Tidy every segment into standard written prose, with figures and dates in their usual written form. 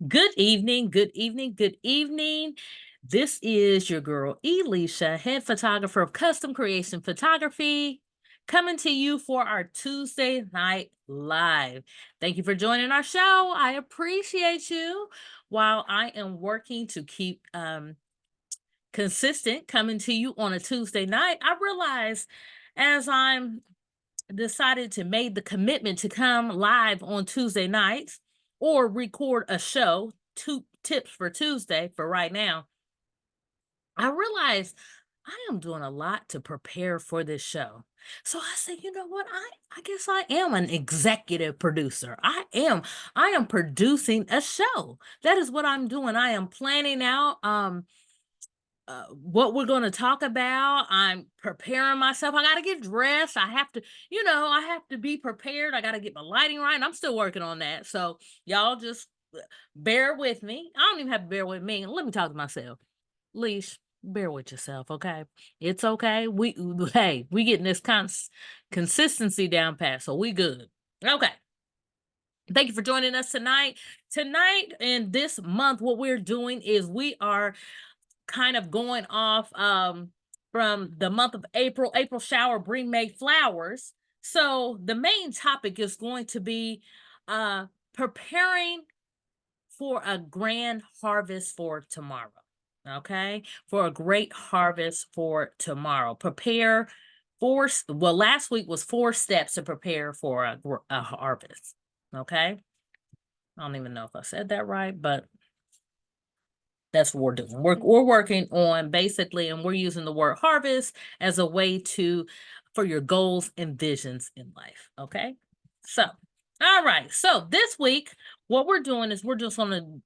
Good evening, good evening, good evening. This is your girl, Elisha, head photographer of Custom Creation Photography, coming to you for our Tuesday night live. Thank you for joining our show. I appreciate you. While I am working to keep consistent coming to you on a Tuesday night, I realize as I'm decided to make the commitment to come live on Tuesday nights or record a show, two tips for Tuesday for right now, I realized I am doing a lot to prepare for this show. So I said, you know what? I guess I am an executive producer. I am producing a show. That is what I'm doing. I am planning out what we're going to talk about. I'm preparing myself. I got to get dressed. I have to be prepared. I got to get my lighting right. And I'm still working on that. So y'all just bear with me. I don't even have to bear with me. Let me talk to myself. Leash, bear with yourself. Okay. It's okay. Hey, we getting this consistency down pat. So we good. Okay. Thank you for joining us tonight. Tonight and this month, what we're doing is we are kind of going off from the month of April shower bring May flowers. So the main topic is going to be preparing for a grand harvest for tomorrow. Okay? For a great harvest for tomorrow. Prepare last week was 4 steps to prepare for a harvest. Okay? I don't even know if I said that right, but that's what we're doing. We're working on basically, and we're using the word harvest as a way for your goals and visions in life. Okay. So, all right. So this week, what we're doing is we're going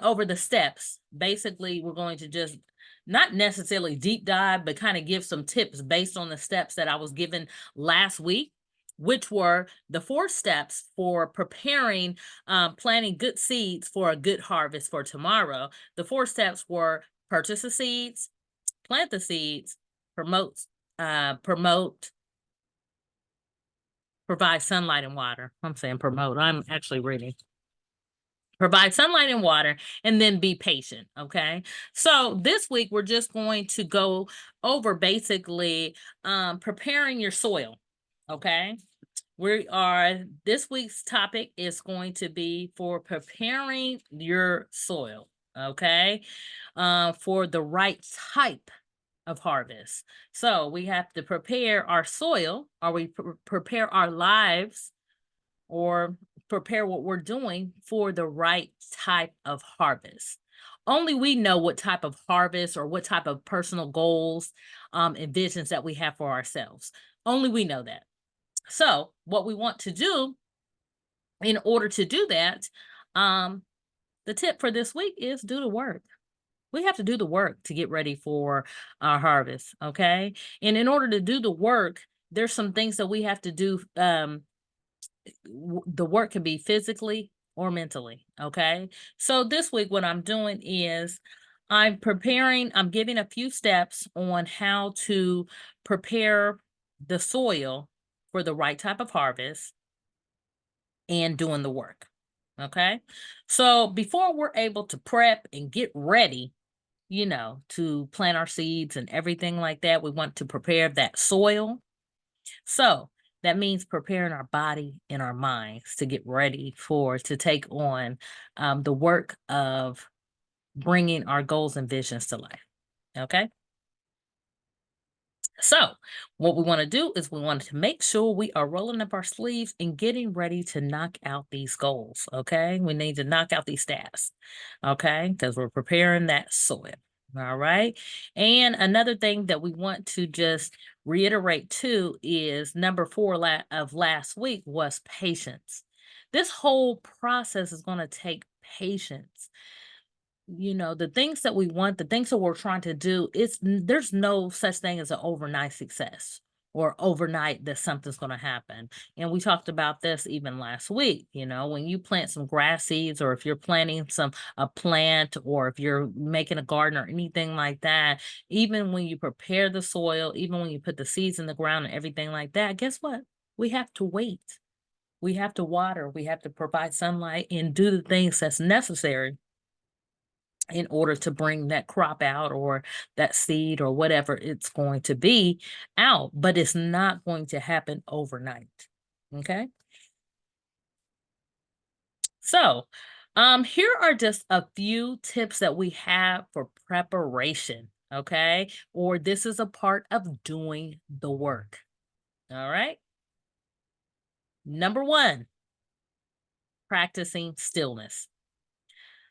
over the steps. Basically, we're going to just not necessarily deep dive, but kind of give some tips based on the steps that I was given last week, which were the 4 steps for preparing, planting good seeds for a good harvest for tomorrow. The 4 steps were purchase the seeds, plant the seeds, promote, promote, provide sunlight and water. I'm saying promote. I'm actually reading. Provide sunlight and water, and then be patient. Okay. So this week we're just going to go over basically preparing your soil. Okay. This week's topic is going to be for preparing your soil. Okay. For the right type of harvest. So we have to prepare our soil, or we prepare our lives, or prepare what we're doing for the right type of harvest. Only we know what type of harvest or what type of personal goals and visions that we have for ourselves. Only we know that. So, what we want to do in order to do that, um, the tip for this week is do the work. We have to do the work to get ready for our harvest. Okay. And in order to do the work, there's some things that we have to do. The work can be physically or mentally. Okay. So this week, what I'm doing is I'm giving a few steps on how to prepare the soil for the right type of harvest and doing the work. Okay. So before we're able to prep and get ready, to plant our seeds and everything like that, we want to prepare that soil. So that means preparing our body and our minds to get ready to take on the work of bringing our goals and visions to life. Okay. So, what we want to do is we want to make sure we are rolling up our sleeves and getting ready to knock out these goals. Okay. We need to knock out these stats. Okay. Because we're preparing that soil. All right. And another thing that we want to just reiterate too is number 4 of last week was patience. This whole process is going to take patience. The things that we want, the things that we're trying to do, there's no such thing as an overnight success or overnight that something's going to happen. And we talked about this even last week. When you plant some grass seeds, or if you're planting a plant, or if you're making a garden or anything like that, even when you prepare the soil, even when you put the seeds in the ground and everything like that, guess what? We have to wait. We have to water, we have to provide sunlight and do the things that's necessary in order to bring that crop out or that seed or whatever it's going to be out, but it's not going to happen overnight. Okay. So, here are just a few tips that we have for preparation. Okay. Or this is a part of doing the work. All right. Number one, practicing stillness.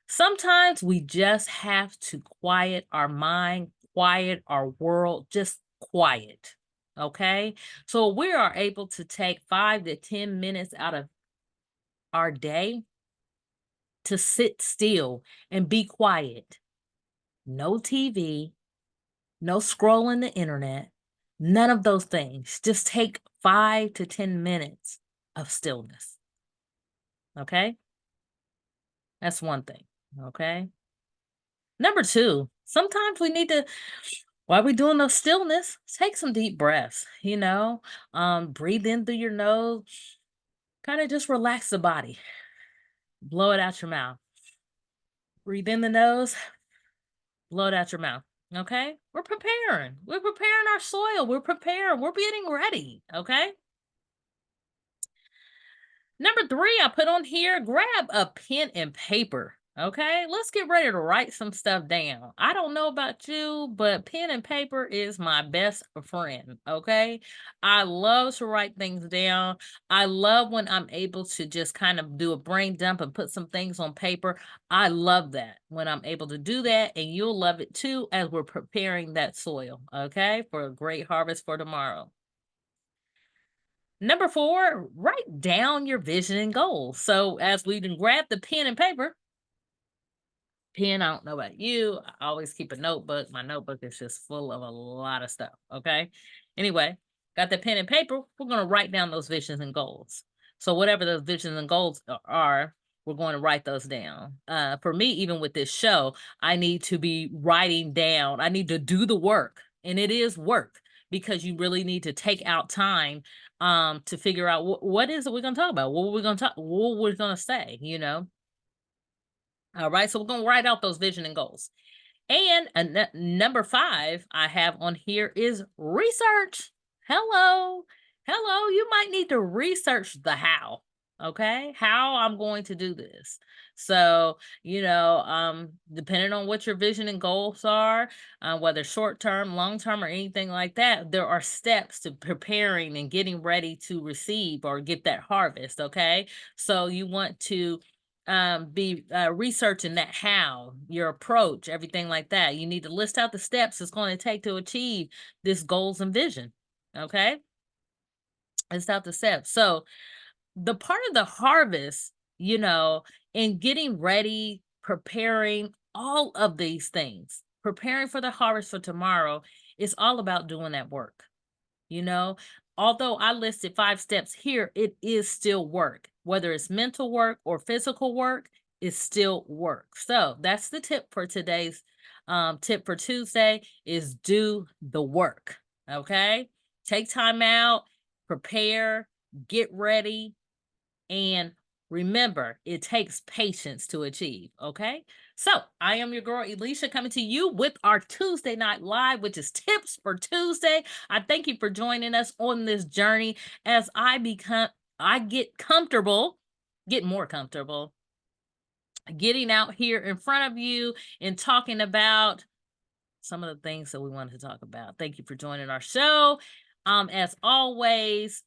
Sometimes we just have to quiet our mind, quiet our world, just quiet. Okay. So we are able to take 5 to 10 minutes out of our day to sit still and be quiet. No TV, no scrolling the internet, none of those things. Just take 5 to 10 minutes of stillness. Okay. That's one thing. Okay. Number two, sometimes we need to, while we're doing the stillness, take some deep breaths, breathe in through your nose, kind of just relax the body, blow it out your mouth. Breathe in the nose, blow it out your mouth. Okay. We're preparing. We're preparing our soil. We're preparing. We're getting ready. Okay. Number three, I put on here, grab a pen and paper. Okay, let's get ready to write some stuff down. I don't know about you, but pen and paper is my best friend. Okay, I love to write things down. I love when I'm able to just kind of do a brain dump and put some things on paper. I love that when I'm able to do that, and you'll love it too as we're preparing that soil. Okay, for a great harvest for tomorrow. Number four, write down your vision and goals. So as we can grab the pen and paper, pen, I don't know about you. I always keep a notebook. My notebook is just full of a lot of stuff. Okay. Anyway, got the pen and paper. We're going to write down those visions and goals. So whatever those visions and goals are, we're going to write those down. For me, even with this show, I need to be writing down. I need to do the work, and it is work because you really need to take out time to figure out what is it we're going to talk about. What we're going to talk. What we're going to say. All right. So we're going to write out those vision and goals. And number five I have on here is research. Hello. Hello. You might need to research the how. Okay. How I'm going to do this. So, depending on what your vision and goals are, whether short term, long term, or anything like that, there are steps to preparing and getting ready to receive or get that harvest. Okay. So you want to be researching that how your approach everything like that. You need to list out the steps it's going to take to achieve this goals and vision. Okay, list out the steps. So the part of the harvest, in getting ready, preparing, all of these things, preparing for the harvest for tomorrow, is all about doing that work. you know Although I listed 5 steps here, it is still work. Whether it's mental work or physical work, it's still work. So that's the tip for today's tip for Tuesday is do the work. Okay. Take time out, prepare, get ready, and remember, it takes patience to achieve. Okay. So I am your girl, Alicia, coming to you with our Tuesday Night Live, which is Tips for Tuesday. I thank you for joining us on this journey as I get comfortable, get more comfortable getting out here in front of you and talking about some of the things that we wanted to talk about. Thank you for joining our show. As always,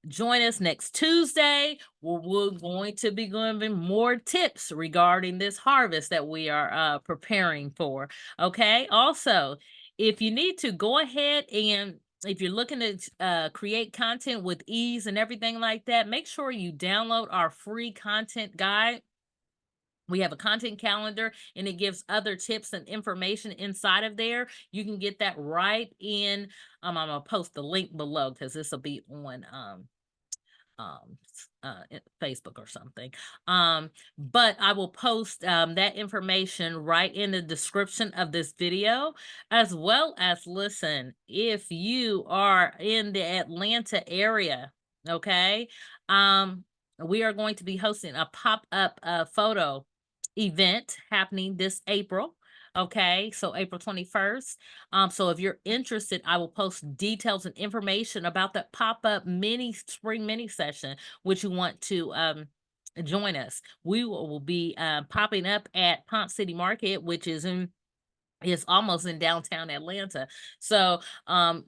join us next Tuesday where we're going to be giving more tips regarding this harvest that we are preparing for. Okay. Also, if you need to go ahead and if you're looking to create content with ease and everything like that, make sure you download our free content guide. We have a content calendar and it gives other tips and information inside of there. You can get that right in. I'm gonna post the link below because this will be on Facebook or something. But I will post that information right in the description of this video, as well as listen, if you are in the Atlanta area. Okay. Um, we are going to be hosting a pop-up photo event happening this April. Okay, so April 21st. So if you're interested, I will post details and information about that pop-up mini spring mini session, which you want to join us. We will be popping up at Ponce City Market, which is almost in downtown Atlanta. So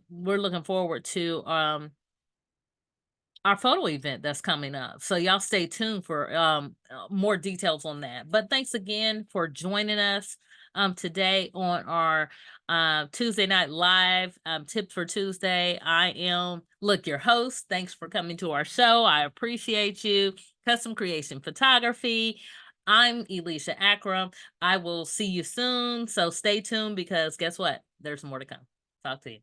we're looking forward to our photo event that's coming up. So y'all stay tuned for more details on that. But thanks again for joining us today on our Tuesday night live tips for Tuesday. I am look your host. Thanks for coming to our show. I appreciate you. Custom Creation Photography. I'm Elisha Akram. I will see you soon. So stay tuned because guess what? There's more to come. Talk to you.